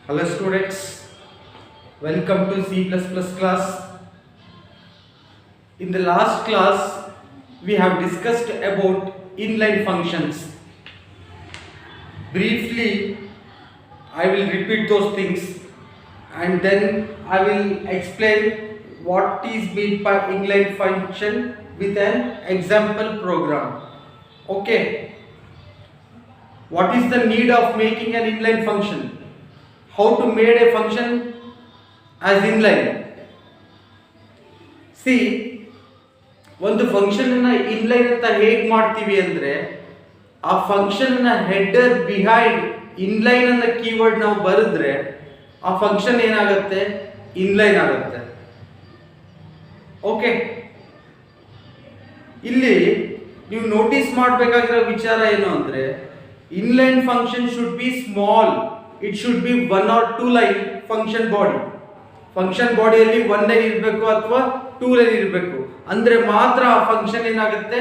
Hello students, welcome to C++ class. In the last class, we have discussed about inline functions. Briefly, I will repeat those things and then I will explain what is meant by inline function with an example program. Okay, what is the need of making an inline function? How to make a function as inline? See, ಒಂದು function ಅನ್ನ inline ಅಂತ ಹೇಗೆ ಮಾಡ್ತೀವಿ ಅಂದ್ರೆ ಆ function ನ header behind inline ಅನ್ನೋ keyword ನಾವು ಬರೆದ್ರೆ ಆ ಫಂಕ್ಷನ್ ಏನಾಗುತ್ತೆ, ಇನ್ಲೈನ್ ಆಗುತ್ತೆ. ಓಕೆ, ಇಲ್ಲಿ ನೀವು ನೋಟಿಸ್ ಮಾಡಬೇಕಾಗಿರೋ ವಿಚಾರ ಏನು ಅಂದ್ರೆ inline function should be small. It should be 1 or 2 line function body. Function ಬಾಡಿಯಲ್ಲಿ 1 ಲೈನ್ ಇರಬೇಕು ಅಥವಾ 2 ಲೈನ್ ಇರಬೇಕು, ಅಂದ್ರೆ ಮಾತ್ರ ಆ ಫಂಕ್ಷನ್ ಏನಾಗುತ್ತೆ,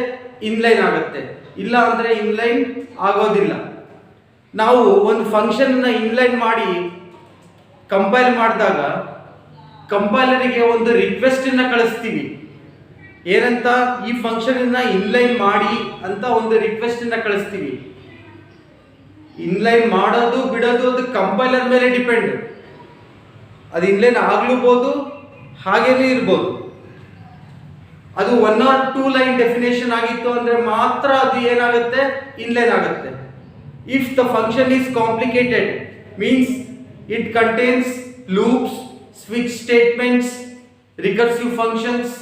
ಇನ್ಲೈನ್ ಆಗುತ್ತೆ. ಇಲ್ಲ ಅಂದ್ರೆ ಇನ್ಲೈನ್ ಆಗೋದಿಲ್ಲ. ನಾವು ಒಂದು ಫಂಕ್ಷನ್ ನ ಇನ್ಲೈನ್ ಮಾಡಿ ಕಂಪೈಲ್ ಮಾಡಿದಾಗ ಕಂಪೈಲರಿಗೆ ಒಂದು ರಿಕ್ವೆಸ್ಟ್ ಅನ್ನ ಕಳಿಸ್ತೀವಿ. ಏನಂತ, ಈ ಫಂಕ್ಷನ್ ಅನ್ನ ಇನ್ಲೈನ್ ಮಾಡಿ ಅಂತ ಒಂದು ರಿಕ್ವೆಸ್ಟ್ ಅನ್ನ ಕಳಿಸ್ತೀವಿ. ಇನ್ಲೈನ್ ಮಾಡೋದು ಬಿಡೋದು ಅದು ಕಂಪೈಲರ್ ಮೇಲೆ ಡಿಪೆಂಡ್. ಅದು ಇನ್ಲೈನ್ ಆಗ್ಲೂಬಹುದು, ಹಾಗೇನೇ ಇರ್ಬೋದು. ಅದು 1 or 2 ಲೈನ್ ಡೆಫಿನೇಷನ್ ಆಗಿತ್ತು ಅಂದ್ರೆ ಮಾತ್ರ ಅದು ಏನಾಗುತ್ತೆ, ಇನ್ಲೈನ್ ಆಗುತ್ತೆ. If the function is complicated means it contains loops, switch statements, recursive functions,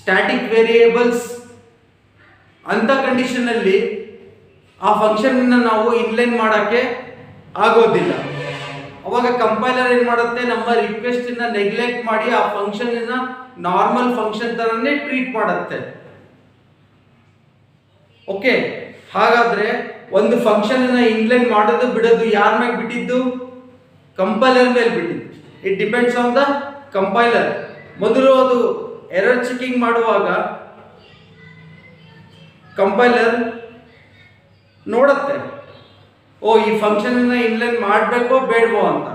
static variables ಅಂತ ಕಂಡೀಷನ್ ಅಲ್ಲಿ ಆ ಫಂಕ್ಷನ್ ನಾವು ಇನ್ಲೈನ್ ಮಾಡಕ್ಕೆ ಆಗೋದಿಲ್ಲ. ಅವಾಗ ಕಂಪೈಲರ್ ಏನ್ ಮಾಡುತ್ತೆ, ನಮ್ಮ ರಿಕ್ವೆಸ್ಟ್ ಅನ್ನ ನೆಗ್ಲೆಕ್ಟ್ ಮಾಡಿ ಆ ಫಂಕ್ಷನ್ ಅನ್ನ ನಾರ್ಮಲ್ ಫಂಕ್ಷನ್ ತರನೇ ಟ್ರೀಟ್ ಮಾಡುತ್ತೆ. ಓಕೆ, ಹಾಗಾದ್ರೆ ಒಂದು ಫಂಕ್ಷನ್ ಅನ್ನ ಇನ್ಲೈನ್ ಮಾಡೋದು ಬಿಡೋದು ಯಾರ ಮೇಲೆ ಬಿಟ್ಟಿದ್ದು, ಕಂಪೈಲರ್ ಮೇಲೆ ಬಿಟ್ಟಿದ್ದು. It depends on the compiler. ಮೊದಲು ಅದು ಎರರ್ ಚೆಕಿಂಗ್ ಮಾಡುವಾಗ ಕಂಪೈಲರ್ ನೋಡುತ್ತೆ, ಓ ಈ ಫಂಕ್ಷನ್ ಅನ್ನ ಇನ್ಲೈನ್ ಮಾಡಬೇಕೋ ಬೇಡವೋ ಅಂತ.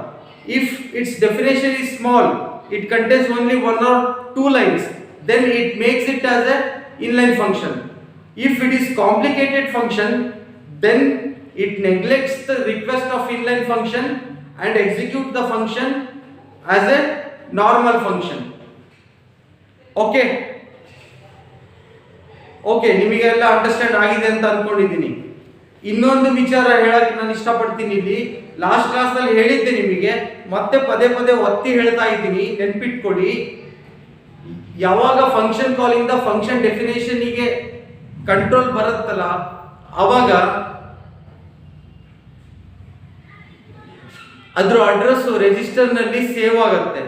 If its definition is small, it contains only 1 or 2 lines, then it makes it as a inline function. If it is complicated function, then it neglects the request of inline function and execute the function as a normal function. Okay okay, ನಿಮಗೆಲ್ಲ understand ಆಗಿದೆ ಅಂತ ಅನ್ಕೊಂಡಿದ್ದೀನಿ. ಇನ್ನೊಂದು ವಿಚಾರ ಹೇಳಕ್ಕೆ ನಾನು ಇಷ್ಟಪಡ್ತೀನಿ. ಇಲ್ಲಿ ಲಾಸ್ಟ್ ಕ್ಲಾಸ್ ಅಲ್ಲಿ ಹೇಳಿದ್ದೆ ನಿಮಗೆ, ಮತ್ತೆ ಪದೇ ಪದೇ ಒತ್ತಿ ಹೇಳ್ತಾ ಇದ್ದೀನಿ, ನೆನ್ಪಿಟ್ಕೊಡಿ. ಯಾವಾಗ ಫಂಕ್ಷನ್ ಕಾಲ್ ಇಂದ ಫಂಕ್ಷನ್ ಡೆಫಿನೇಷನ್ ಗೆ ಕಂಟ್ರೋಲ್ ಬರುತ್ತಲ್ಲ, ಅವಾಗ ಅದ್ರ ಅಡ್ರೆಸ್ ರಿಜಿಸ್ಟರ್ ನಲ್ಲಿ ಸೇವ್ ಆಗುತ್ತೆ.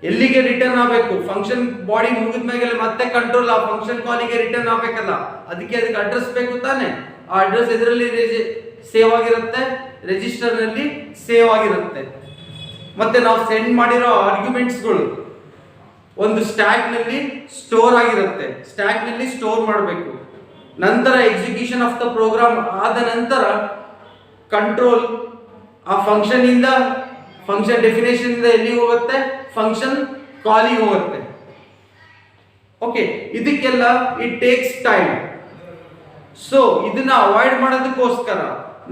ಎಲ್ಲಿಗೆ ರಿಟರ್ನ್ ಆಗಬೇಕು, ಫಂಕ್ಷನ್ ಬಾಡಿ ಮುಗಿದ ಮೇಲೆ ಮತ್ತೆ ಕಂಟ್ರೋಲ್ ಆ ಫಂಕ್ಷನ್ ಕಾಲಿಗೆ ರಿಟರ್ನ್ ಆಗಬೇಕಲ್ಲ, ಅದಕ್ಕೆ ಅಡ್ರೆಸ್ ಬೇಕು ತಾನೆ. ಆ ಅಡ್ರೆಸ್ ಇದರಲ್ಲಿ ಸೇವ್ ಆಗಿರುತ್ತೆ, ರಿಜಿಸ್ಟರ್ ನಲ್ಲಿ ಸೇವ್ ಆಗಿರುತ್ತೆ. ಮತ್ತೆ ನಾವು ಸೆಂಡ್ ಮಾಡಿರೋ ಆರ್ಗ್ಯುಮೆಂಟ್ಸ್ಗಳು ಒಂದು ಸ್ಟ್ಯಾಕ್ ನಲ್ಲಿ ಸ್ಟೋರ್ ಆಗಿರುತ್ತೆ, ಸ್ಟ್ಯಾಕ್ ನಲ್ಲಿ ಸ್ಟೋರ್ ಮಾಡಬೇಕು. ನಂತರ ಎಕ್ಸಿಕ್ಯೂಷನ್ ಆಫ್ ದ ಪ್ರೋಗ್ರಾಮ್ ಆದ ನಂತರ ಕಂಟ್ರೋಲ್ ಆ ಫಂಕ್ಷನ್ ಇಂದ, ಫಂಕ್ಷನ್ ಡೆಫಿನೇಷನ್ ಇಂದ ಎಲ್ಲಿಗೆ ಹೋಗುತ್ತೆ, ಫಂಕ್ಷನ್ ಕಾಲಿಗೆ ಹೋಗುತ್ತೆ. ಓಕೆ, ಇದಕ್ಕೆಲ್ಲ ಇಟ್ ಟೇಕ್ಸ್ ಟೈಮ್. ಸೊ ಇದನ್ನ ಅವಾಯ್ಡ್ ಮಾಡೋದಕ್ಕೋಸ್ಕರ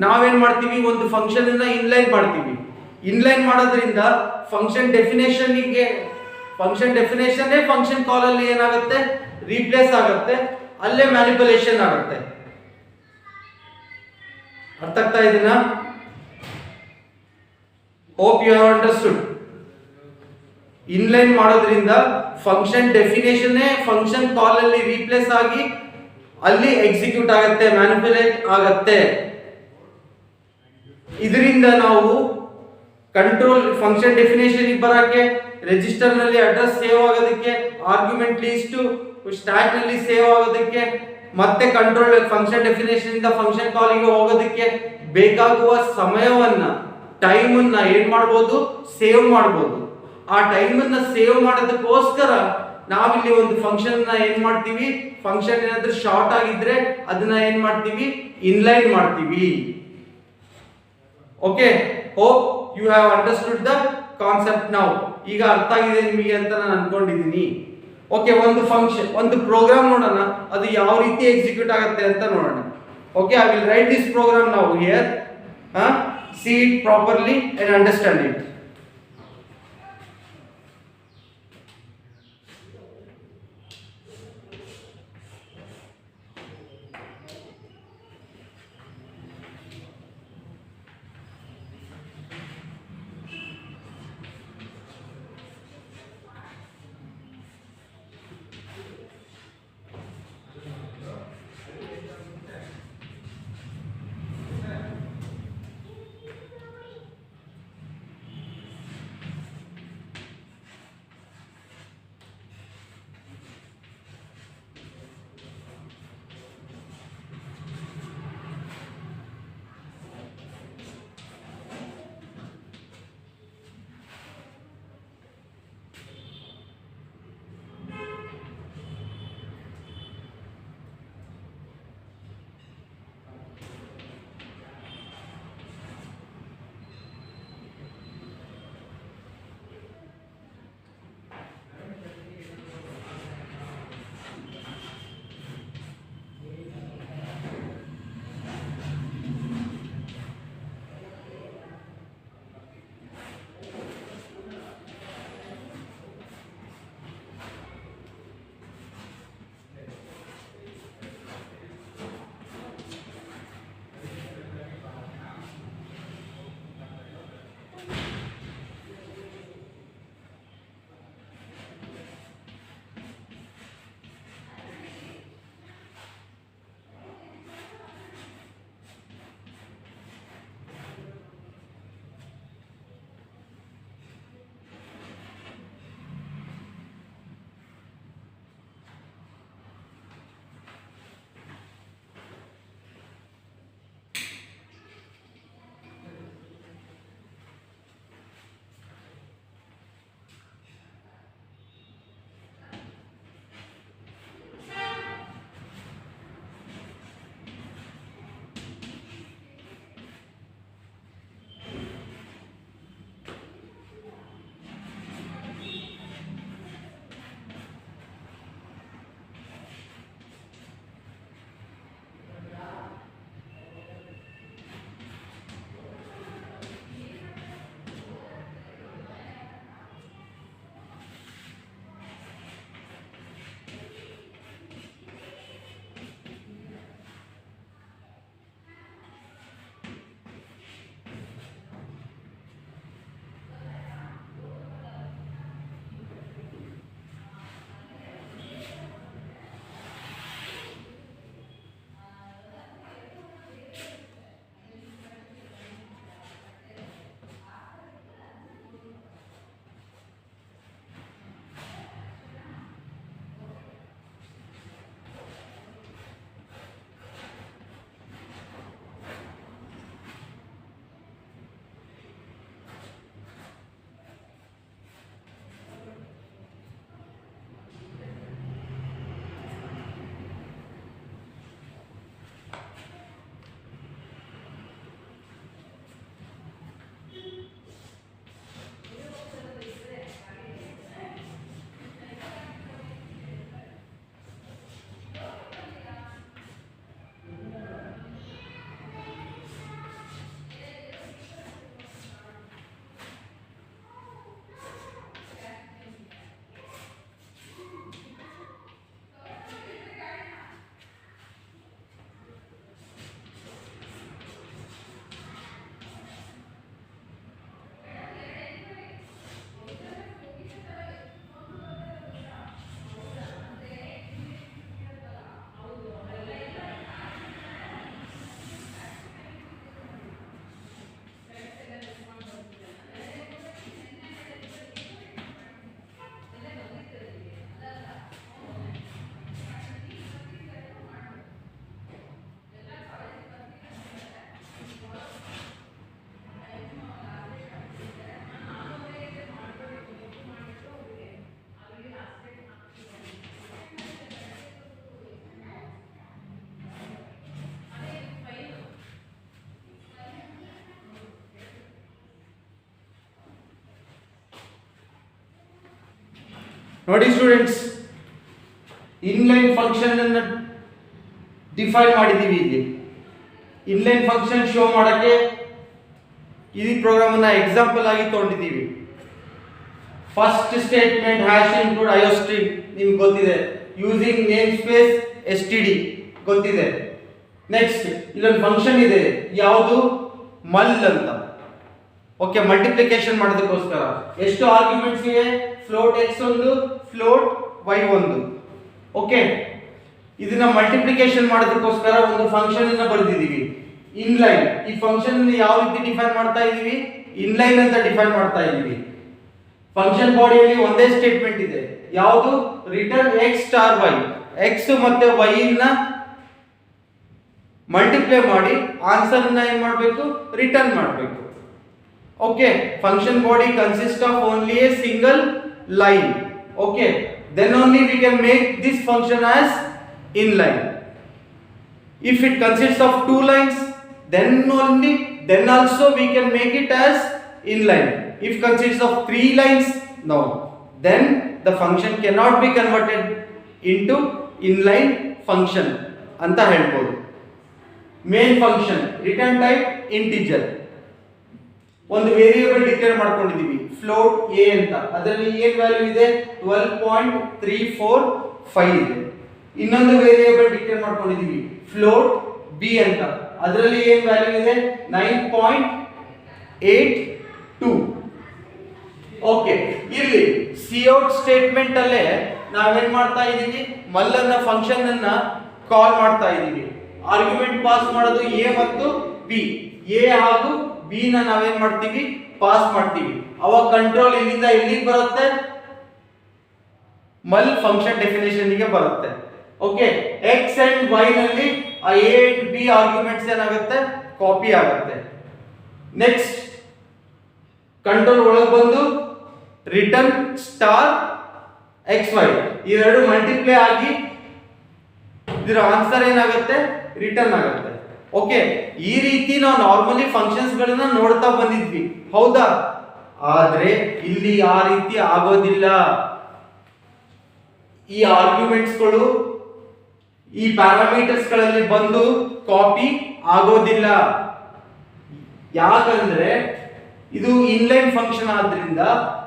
ನಾವೇನ್ ಮಾಡ್ತೀವಿ, ಒಂದು ಫಂಕ್ಷನ್ ಅನ್ನ ಇನ್ಲೈನ್ ಮಾಡ್ತೀವಿ. ಇನ್ಲೈನ್ ಮಾಡೋದ್ರಿಂದ ಫಂಕ್ಷನ್ ಡೆಫಿನೇಷನ್ಗೆ, ಫಂಕ್ಷನ್ ಡೆಫಿನೇಷನ್ ಫಂಕ್ಷನ್ ಕಾಲ್ ಅಲ್ಲಿ ಏನಾಗುತ್ತೆ, ರೀಪ್ಲೇಸ್ ಆಗುತ್ತೆ, ಅಲ್ಲೇ ಮ್ಯಾನಿಪುಲೇಷನ್ ಆಗುತ್ತೆ. ಅರ್ಥ ಆಗ್ತಾ ಇದೆನಾ? Hope you have understood. Inline ಮಾಡೋದ್ರಿಂದ ಫಂಕ್ಷನ್ ಡೆಫಿನೇಷನ್ ಫಂಕ್ಷನ್ ಕಾಲ್ ಅಲ್ಲಿ ರೀಪ್ಲೇಸ್ ಆಗಿ ಅಲ್ಲಿ ಎಕ್ಸಿಕ್ಯೂಟ್ ಆಗುತ್ತೆ, ಮ್ಯಾನಿಪುಲೇಟ್ ಆಗುತ್ತೆ. ಇದರಿಂದ ನಾವು ಕಂಟ್ರೋಲ್ ಫಂಕ್ಷನ್ ಡೆಫಿನೇಷನ್ ಬರಕ್ಕೆ, ರಿಜಿಸ್ಟರ್ ನಲ್ಲಿ ಅಡ್ರೆಸ್ ಸೇವ್ ಆಗೋದಕ್ಕೆ, ಆರ್ಗ್ಯುಮೆಂಟ್ ಲಿಸ್ಟ್ ಸ್ಟ್ಯಾಕ್ ನಲ್ಲಿ ಸೇವ್ ಆಗೋದಕ್ಕೆ, ಮತ್ತೆ ಕಂಟ್ರೋಲ್ ಫಂಕ್ಷನ್ ಡೆಫಿನೇಷನ್ ಇಂದ ಫಂಕ್ಷನ್ ಕಾಲಿಗೆ ಹೋಗೋದಕ್ಕೆ ಬೇಕಾಗುವ ಸಮಯವನ್ನ, ಟೈಮ್ ಅನ್ನ ಏನ್ ಮಾಡಬಹುದು, ಸೇವ್ ಮಾಡಬಹುದು. ಆ ಟೈಮ್ ಅನ್ನ ಸೇವ್ ಮಾಡೋದಕ್ಕೋಸ್ಕರ ನಾವಿಲ್ಲಿ ಒಂದು ಫಂಕ್ಷನ್ ನ ಏನ್ ಮಾಡ್ತೀವಿ, ಫಂಕ್ಷನ್ ಏನಾದ್ರೂ ಶಾರ್ಟ್ ಆಗಿದ್ರೆ ಅದನ್ನ ಏನ್ ಮಾಡ್ತೀವಿ, ಇನ್ಲೈನ್ ಮಾಡ್ತೀವಿ. Okay, hope you have understood the concept now. ಈಗ ಅರ್ಥ ಆಗಿದೆ ನಿಮಗೆ ಅಂತ ನಾನು ಅನ್ಕೊಂಡಿದ್ದೀನಿ. ಓಕೆ, ಒಂದು ಫಂಕ್ಷನ್, ಒಂದು ಪ್ರೋಗ್ರಾಮ್ ನೋಡೋಣ, ಅದು ಯಾವ ರೀತಿ ಎಕ್ಸಿಕ್ಯೂಟ್ ಆಗುತ್ತೆ ಅಂತ ನೋಡೋಣ. Okay, I will write this program now here. See it properly and understand it. ನೋಡಿ ಸ್ಟೂಡೆಂಟ್ಸ್, ಇನ್ಲೈನ್ ಫಂಕ್ಷನ್ ಅನ್ನು ಡಿಫೈನ್ ಮಾಡಿದೀವಿ. ಇಲ್ಲಿ ಇನ್ಲೈನ್ ಫಂಕ್ಷನ್ ಶೋ ಮಾಡಕ್ಕೆ ಈ ಪ್ರೋಗ್ರಾಮ್ ಅನ್ನ ಎಕ್ಸಾಂಪಲ್ ಆಗಿ ತಗೊಂಡಿದ್ದೀವಿ. ಫಸ್ಟ್ ಸ್ಟೇಟ್ಮೆಂಟ್ ಹ್ಯಾಶ್ ಇನ್ಕ್ಲೂಡ್ ಐಒಸ್ಟ್ರಿಂಗ್ ನಿಮ್ಗೆ ಗೊತ್ತಿದೆ. ಯೂಸಿಂಗ್ ನೇಮ್ ಸ್ಪೇಸ್ std ಗೊತ್ತಿದೆ. ನೆಕ್ಸ್ಟ್ ಇಲ್ಲೊಂದು ಫಂಕ್ಷನ್ ಇದೆ, ಯಾವುದು ಮಲ್ ಅಂತ. ಓಕೆ, ಮಲ್ಟಿಪ್ಲಿಕೇಶನ್ ಮಾಡೋದಕ್ಕೋಸ್ಕರ ಎಷ್ಟು ಆರ್ಗ್ಯುಮೆಂಟ್ಸ್ ಇವೆ? ಫ್ಲೋಟ್ x ಒಂದು, ಫ್ಲೋಟ್ y ಒಂದು. ಓಕೆ, ಇದನ್ನ ಮಲ್ಟಿಪ್ಲಿಕೇಶನ್ ಮಾಡೋದಕ್ಕೋಸ್ಕರ ಒಂದು ಫಂಕ್ಷನ್ ಅನ್ನ ಬರೆದಿದ್ದೀವಿ, ಇನ್ಲೈನ್. ಈ ಫಂಕ್ಷನ್ ಅನ್ನು ಯಾವ ರೀತಿ ಡಿಫೈನ್ ಮಾಡ್ತಾ ಇದೀವಿ? ಇನ್ಲೈನ್ ಅಂತ ಡಿಫೈನ್ ಮಾಡ್ತಾ ಇದೀವಿ. ಫಂಕ್ಷನ್ ಬಾಡಿಯಲ್ಲಿ ಒಂದೇ ಸ್ಟೇಟ್ಮೆಂಟ್ ಇದೆ, ಯಾವುದು? Return x star y. x ಮತ್ತೆ y ನ ಮಲ್ಟಿಪ್ಲೈ ಮಾಡಿ ಆನ್ಸರ್ ಅನ್ನ ಏನು ಮಾಡಬೇಕು? ರಿಟರ್ನ್ ಮಾಡಬೇಕು. Okay, function body consist of only A single line. Okay, then only we can make this function as inline. If it consists of two lines, then also we can make it as inline. If consists of three lines, no, then the function cannot be converted into inline function ಅಂತ ಹೇಳ್ಬೋದು. Main function return type integer. ಒಂದು variable declare ಮಾಡ್ಕೊಂಡಿದೀವಿ, float a ಅಂತ. ಅದರಲ್ಲಿ ಏನ್ value ಇದೆ? 12.345 ಇದೆ. ಇನ್ನೊಂದು variable declare ಮಾಡ್ಕೊಂಡಿದೀವಿ, float b ಅಂತ. ಅದರಲ್ಲಿ ಏನ್ ವ್ಯಾಲ್ಯೂ ಇದೆ? 9.82. ಓಕೆ, ಇಲ್ಲಿ ಸಿಔಟ್ ಸ್ಟೇಟ್ಮೆಂಟ್ ಅಲ್ಲೇ ನಾವೇನ್ ಮಾಡ್ತಾ ಇದೀವಿ? ಮಲ್ಲನ್ನ ಫಂಕ್ಷನ್ ಅನ್ನ ಕಾಲ್ ಮಾಡ್ತಾ ಇದೀವಿ. ಆರ್ಗ್ಯುಮೆಂಟ್ ಪಾಸ್ ಮಾಡೋದು a ಮತ್ತು b. a ಹಾಗೂ b ನ ನಾವೇನ್ ಮಾಡ್ತೀವಿ? ಪಾಸ್ ಮಾಡ್ತೀವಿ. ಅವಾಗ ಕಂಟ್ರೋಲ್ ಇಲ್ಲಿಂದ ಎಲ್ಲಿಗೆ ಬರುತ್ತೆ? ಮಲ್ ಫಂಕ್ಷನ್ ಡೆಫಿನೇಷನ್ ಗೆ ಬರುತ್ತೆ. ಓಕೆ, x ಅಂಡ್ y ನಲ್ಲಿ ಆ a ಅಂಡ್ b ಆರ್ಗ್ಯುಮೆಂಟ್ಸ್ ಏನಾಗುತ್ತೆ? ಕಾಪಿ ಆಗುತ್ತೆ. ನೆಕ್ಸ್ಟ್ ಕಂಟ್ರೋಲ್ ಒಳಗೆ ಬಂದು ರಿಟರ್ನ್ ಸ್ಟಾರ್ xy ಇವೆರಡು ಮಲ್ಟಿಪ್ಲೈ ಆಗಿ ಇದರ ಆನ್ಸರ್ ಏನಾಗುತ್ತೆ? ರಿಟರ್ನ್ ಆಗುತ್ತೆ. ಓಕೆ, ಈ ರೀತಿ ನಾವು ನಾರ್ಮಲಿ ಫಂಕ್ಷನ್ಸ್ ಗಳನ್ನ ನೋಡ್ತಾ ಬಂದಿದ್ವಿ, ಹೌದಾ? ಆದ್ರೆ ಇಲ್ಲಿ ಆ ರೀತಿ ಆಗೋದಿಲ್ಲ. ಈ ಆರ್ಗ್ಯುಮೆಂಟ್ಸ್ ಗಳು ಈ ಪ್ಯಾರಾಮೀಟರ್ಸ್ ಗಳಲ್ಲಿ ಬಂದು ಕಾಪಿ ಆಗೋದಿಲ್ಲ. ಯಾಕಂದ್ರೆ ಇದು ಇನ್ಲೈನ್ ಫಂಕ್ಷನ್ ಆದ್ರಿಂದ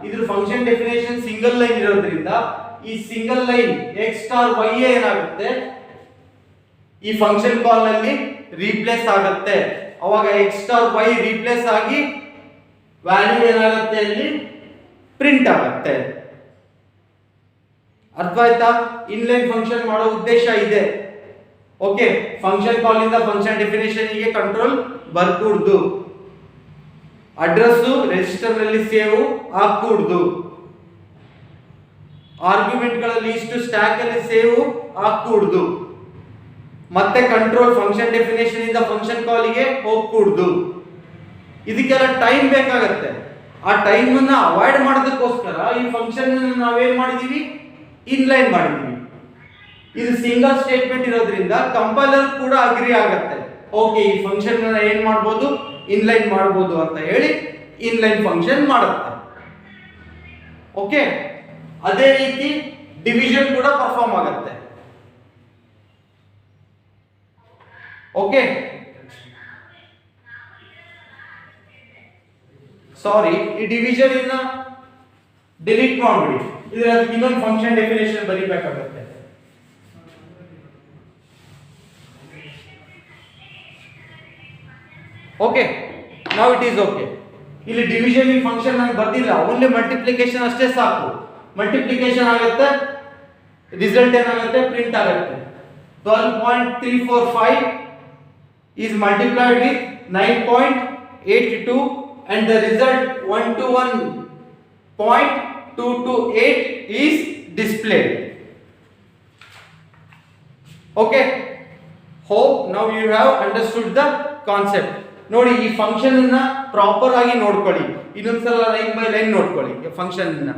ಇದ್ರ ಫಂಕ್ಷನ್ ಡೆಫಿನೇಷನ್ ಸಿಂಗಲ್ ಲೈನ್ ಇರೋದ್ರಿಂದ ಈ single line x star y ಏನಾಗುತ್ತೆ? ಈ ಫಂಕ್ಷನ್ ಕಾಲ್ ನಲ್ಲಿ ರೀಪ್ಲೇಸ್ ಆಗುತ್ತೆ. ಅವಾಗ x ಸ್ಟಾರ್ y ರೀಪ್ಲೇಸ್ ಆಗಿ ವ್ಯಾಲ್ಯೂ ಏನಾಗುತ್ತೆ? ಅಲ್ಲಿ ಪ್ರಿಂಟ್ ಆಗುತ್ತೆ. ಅರ್ಥ ಆಯ್ತಾ? ಇನ್ಲೈನ್ ಫಂಕ್ಷನ್ ಮಾಡೋ ಉದ್ದೇಶ ಇದೆ. ಓಕೆ, ಫಂಕ್ಷನ್ ಕಾಲ್ ಇಂದ ಫಂಕ್ಷನ್ ಡೆಫಿನೇಷನ್ ಗೆ ಕಂಟ್ರೋಲ್ ಬರ್ಕೂಡ್ದು. ಅಡ್ರೆಸ್ ರಿಜಿಸ್ಟರ್ ನಲ್ಲಿ ಸೇವ್ ಆಗ್ಕೂಡ್ದು. ಆರ್ಗ್ಯುಮೆಂಟ್ ಗಳಲ್ಲಿ ಇಷ್ಟು ಸ್ಟ್ಯಾಕ್ ಅಲ್ಲಿ ಸೇವ್ ಆಗ್ಕೂಡ್ದು. ಮತ್ತೆ ಕಂಟ್ರೋಲ್ ಫಂಕ್ಷನ್ ಡೆಫಿನೇಷನ್ ಇಂದ ಫಂಕ್ಷನ್ ಕಾಲಿಗೆ ಹೋಗ್ಕೂಡ್ದು. ಇದಕ್ಕೆಲ್ಲ ಟೈಮ್ ಬೇಕಾಗತ್ತೆ. ಆ ಟೈಮ್ ಅನ್ನ ಅವಾಯ್ಡ್ ಮಾಡೋದಕ್ಕೋಸ್ಕರ ಈ ಫಂಕ್ಷನ್ ನಾವೇನ್ ಮಾಡಿದೀವಿ? ಇನ್ಲೈನ್ ಮಾಡಿದೀವಿ. ಇದು ಸಿಂಗಲ್ ಸ್ಟೇಟ್ಮೆಂಟ್ ಇರೋದ್ರಿಂದ ಕಂಪೈಲರ್ ಕೂಡ ಅಗ್ರಿ ಆಗತ್ತೆ. ಓಕೆ, ಈ ಫಂಕ್ಷನ್ ಏನ್ ಮಾಡ್ಬೋದು? ಇನ್ಲೈನ್ ಮಾಡ್ಬೋದು ಅಂತ ಹೇಳಿ ಇನ್ಲೈನ್ ಫಂಕ್ಷನ್ ಮಾಡುತ್ತೆ. ಓಕೆ, ಅದೇ ರೀತಿ ಡಿವಿಷನ್ ಕೂಡ ಪರ್ಫಾರ್ಮ್ ಆಗುತ್ತೆ. ಓಕೆ, ಸಾರಿ, ಈ ಡಿವಿಷನ್ ಇನ್ನ ಡಿಲೀಟ್ ಮಾಡ್ಬಿಡಿ. ಇದರ ಇನ್ನೊಂದು ಫಂಕ್ಷನ್ ಡೆಫಿನೇಷನ್ ಬರೀಬೇಕಾಗುತ್ತೆ. ಓಕೆ, ನಾವ್ ಇಟ್ ಈಸ್ ಓಕೆ. ಇಲ್ಲಿ ಡಿವಿಷನ್ ಈ ಫಂಕ್ಷನ್ ನಾನು ಬರ್ದಿಲ್ಲ, ಓನ್ಲಿ ಮಲ್ಟಿಪ್ಲಿಕೇಶನ್ ಅಷ್ಟೇ ಸಾಕು. ಮಲ್ಟಿಪ್ಲಿಕೇಶನ್ ಆಗುತ್ತೆ, ರಿಸಲ್ಟ್ ಏನಾಗುತ್ತೆ? ಪ್ರಿಂಟ್ ಆಗುತ್ತೆ. 12.345 is multiplied with 9.82 and the result 121.228 is displayed. Okay, hope now you have understood the concept. ನೋಡಿ, ಈ ಫಂಕ್ಷನ್ ಅನ್ನ ಪ್ರಾಪರ್ ಆಗಿ ನೋಡ್ಕೊಳ್ಳಿ. ಇನ್ನೊಂದ್ಸಲ ಲೈನ್ ಬೈ ಲೈನ್ ನೋಡ್ಕೊಳ್ಳಿ ಫಂಕ್ಷನ್ ಅನ್ನ.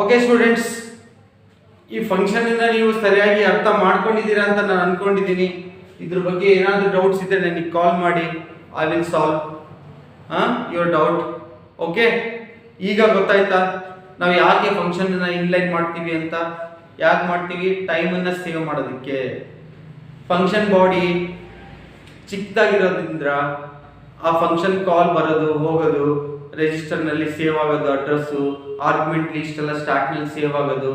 ಓಕೆ ಸ್ಟೂಡೆಂಟ್ಸ್, ಈ ಫಂಕ್ಷನ್ ನೀವು ಸರಿಯಾಗಿ ಅರ್ಥ ಮಾಡ್ಕೊಂಡಿದ್ದೀರಾ ಅಂತ ನಾನು ಅನ್ಕೊಂಡಿದ್ದೀನಿ. ಇದ್ರ ಬಗ್ಗೆ ಏನಾದರೂ ಡೌಟ್ಸ್ ಇದ್ದರೆ ನನಗೆ ಕಾಲ್ ಮಾಡಿ, I will solve your doubt. Okay, ಈಗ ಗೊತ್ತಾಯ್ತಾ ನಾವು ಯಾಕೆ ಫಂಕ್ಷನ್ ಇನ್ಲೈನ್ ಮಾಡ್ತೀವಿ ಅಂತ? ಯಾಕೆ ಮಾಡ್ತೀವಿ? ಟೈಮನ್ನು ಸೇವ್ ಮಾಡೋದಕ್ಕೆ. ಫಂಕ್ಷನ್ ಬಾಡಿ ಚಿಕ್ಕದಾಗಿರೋದ್ರಿಂದ ಆ ಫಂಕ್ಷನ್ ಕಾಲ್ ಬರೋದು ಹೋಗೋದು, ರಿಜಿಸ್ಟರ್ನಲ್ಲಿ ಸೇವ್ ಆಗೋದು, ಅಡ್ರೆಸ್ಸು, ಆರ್ಗ್ಯುಮೆಂಟ್ ಲಿಸ್ಟ್ ಎಲ್ಲ ಸ್ಟಾಕ್ನಲ್ಲಿ ಸೇವ್ ಆಗೋದು,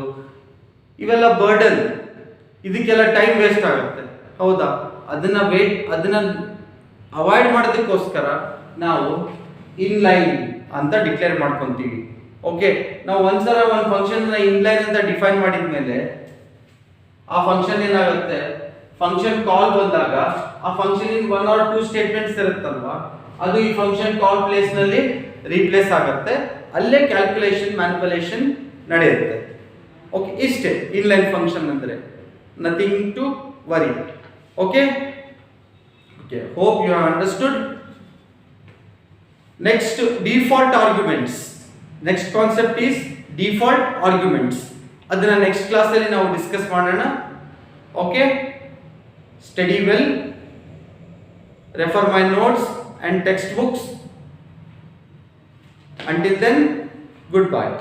ಇವೆಲ್ಲ ಬರ್ಡನ್. ಇದಕ್ಕೆಲ್ಲ ಟೈಮ್ ವೇಸ್ಟ್ ಆಗುತ್ತೆ, ಹೌದಾ? ಅದನ್ನ ಅವಾಯ್ಡ್ ಮಾಡೋದಕ್ಕೋಸ್ಕರ ನಾವು ಇನ್ಲೈನ್ ಅಂತ ಡಿಕ್ಲೇರ್ ಮಾಡ್ಕೊತೀವಿ. ಓಕೆ, ನಾವು ಒಂದ್ಸಲ ಒಂದು ಫಂಕ್ಷನ್ ಇನ್ಲೈನ್ ಅಂತ ಡಿಫೈನ್ ಮಾಡಿದ ಮೇಲೆ ಆ ಫಂಕ್ಷನ್ ಏನಾಗುತ್ತೆ, ಫಂಕ್ಷನ್ ಕಾಲ್ ಬಂದಾಗ ಆ ಫಂಕ್ಷನ್ ಇನ್ 1 or 2 ಸ್ಟೇಟ್ಮೆಂಟ್ಸ್ ಇರುತ್ತಲ್ವಾ, ಅದು ಈ ಫಂಕ್ಷನ್ ಕಾಲ್ ಪ್ಲೇಸ್ ನಲ್ಲಿ ರೀಪ್ಲೇಸ್ ಆಗುತ್ತೆ. ಅಲ್ಲೇ ಕ್ಯಾಲ್ಕುಲೇಷನ್ ಮ್ಯಾನಿಪುಲೇಷನ್ ನಡೆಯುತ್ತೆ. ಓಕೆ, ಇಷ್ಟೇ ಇನ್ಲೈನ್ ಫಂಕ್ಷನ್ ಅಂದ್ರೆ, nothing to worry. Okay, hope you have understood. Next, default arguments. Next concept is default arguments. ಅದನ್ನ ನೆಕ್ಸ್ಟ್ ಕ್ಲಾಸಲ್ಲಿ ನಾವು ಡಿಸ್ಕಸ್ ಮಾಡೋಣ. Okay, study well, refer my notes and textbooks. Until then, goodbye.